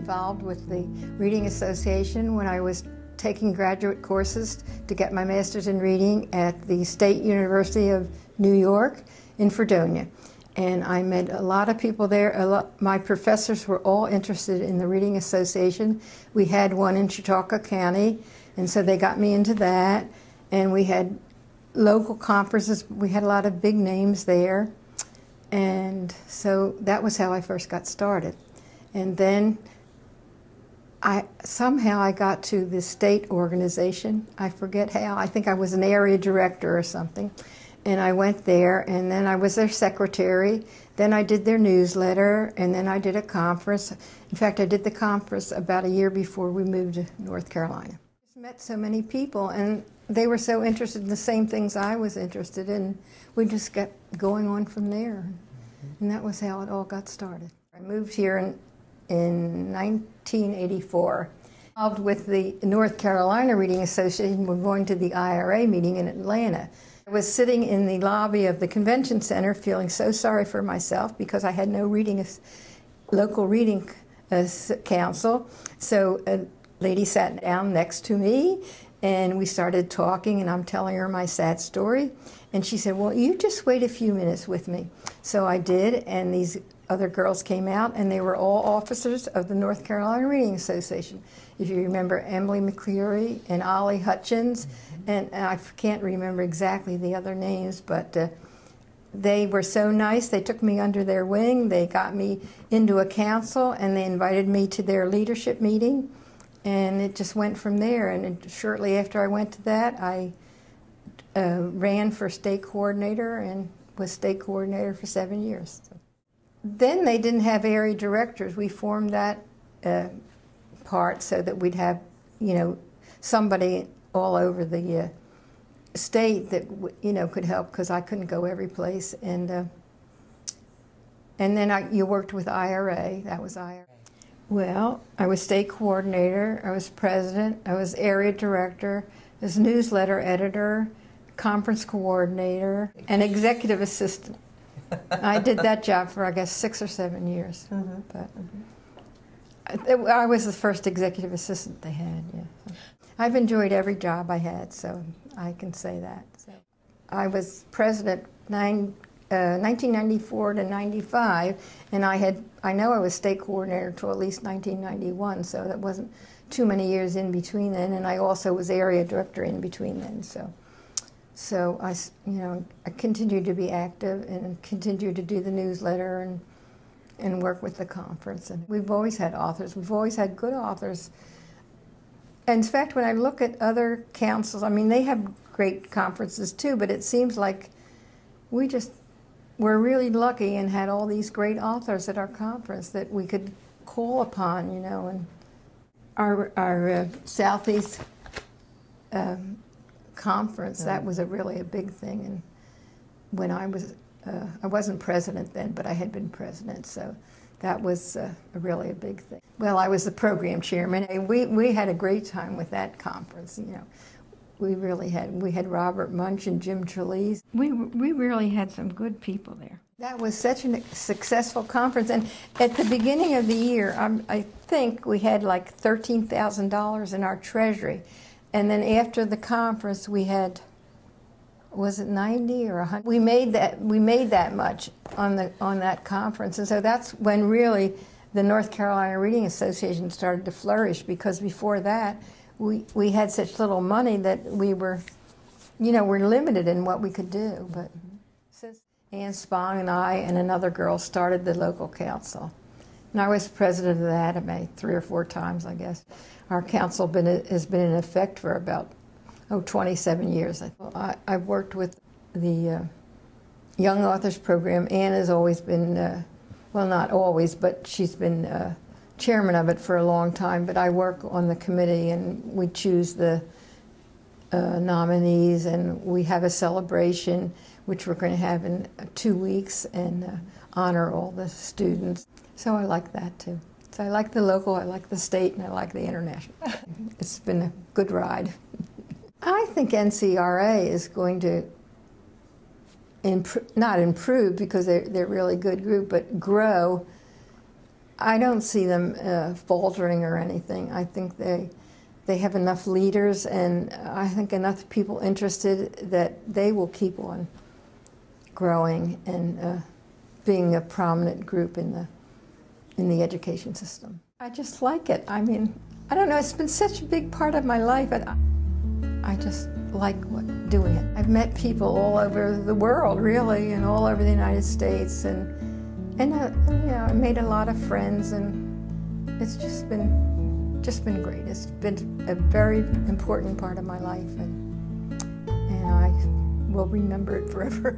involved with the Reading Association when I was taking graduate courses to get my master's in reading at the State University of New York in Fredonia. And I met a lot of people there. My professors were all interested in the Reading Association. We had one in Chautauqua County, and so they got me into that. And we had local conferences. We had a lot of big names there. And so that was how I first got started. And then somehow I got to the state organization. I forget how. I think I was an area director or something. And I went there, and then I was their secretary. Then I did their newsletter, and then I did a conference. In fact, I did the conference about a year before we moved to North Carolina. I just met so many people, and they were so interested in the same things I was interested in. We just kept going on from there. And that was how it all got started. I moved here in 1984. Involved with the North Carolina Reading Association, we're going to the IRA meeting in Atlanta. I was sitting in the lobby of the convention center feeling so sorry for myself because I had no local reading council. So a lady sat down next to me and we started talking, and I'm telling her my sad story. And she said, well, you just wait a few minutes with me. So I did, and these other girls came out, and they were all officers of the North Carolina Reading Association. If you remember, Emily McCleary and Ollie Hutchins, and I can't remember exactly the other names, but they were so nice. They took me under their wing. They got me into a council, and they invited me to their leadership meeting, and it just went from there. And shortly after I went to that, I ran for state coordinator and was state coordinator for 7 years. Then they didn't have area directors. We formed that part so that we'd have, somebody all over the state that could help, because I couldn't go every place. And then you worked with IRA. That was IRA. Well, I was state coordinator. I was president. I was area director. I was newsletter editor, conference coordinator, and executive assistant. I did that job for, I guess, 6 or 7 years. But I was the first executive assistant they had, yeah. I've enjoyed every job I had, so I can say that. So I was president 1994 to 95, and I know I was state coordinator until at least 1991, so that wasn't too many years in between then, and I also was area director in between then, So I continued to be active and continued to do the newsletter and work with the conference. And we've always had authors. We've always had good authors. In fact, when I look at other councils, they have great conferences too, but it seems like we're really lucky and had all these great authors at our conference that we could call upon, and our Southeast conference, that was really a big thing. And when I wasn't president then, but I had been president, so that was really a big thing. Well, I was the program chairman, and we had a great time with that conference. We really had. We had Robert Munch and Jim Trelease. We really had some good people there. That was such a successful conference, and at the beginning of the year, I think we had like $13,000 in our treasury. And then after the conference, we had, was it 90 or 100? We made that much on that conference, and so that's when really the North Carolina Reading Association started to flourish. Because before that, we had such little money that we were, we're limited in what we could do. But since Ann Spong and I and another girl started the local council, and I was president of that about 3 or 4 times, I guess. Our council has been in effect for about 27 years. I've worked with the Young Authors Program. Anne has always been, well, not always, but she's been chairman of it for a long time. But I work on the committee, and we choose the nominees, and we have a celebration, which we're going to have in 2 weeks, and honor all the students. So I like that too. So I like the local, I like the state, and I like the international. It's been a good ride. I think NCRA is going to not improve, because they're a really good group, but grow I don't see them faltering or anything. I think they have enough leaders, and I think enough people interested that they will keep on growing and being a prominent group in the education system. I just like it. I mean, I don't know, it's been such a big part of my life, and I just like doing it. I've met people all over the world, really, and all over the United States, and you know, I made a lot of friends, and it's just been great. It's been a very important part of my life, and I will remember it forever.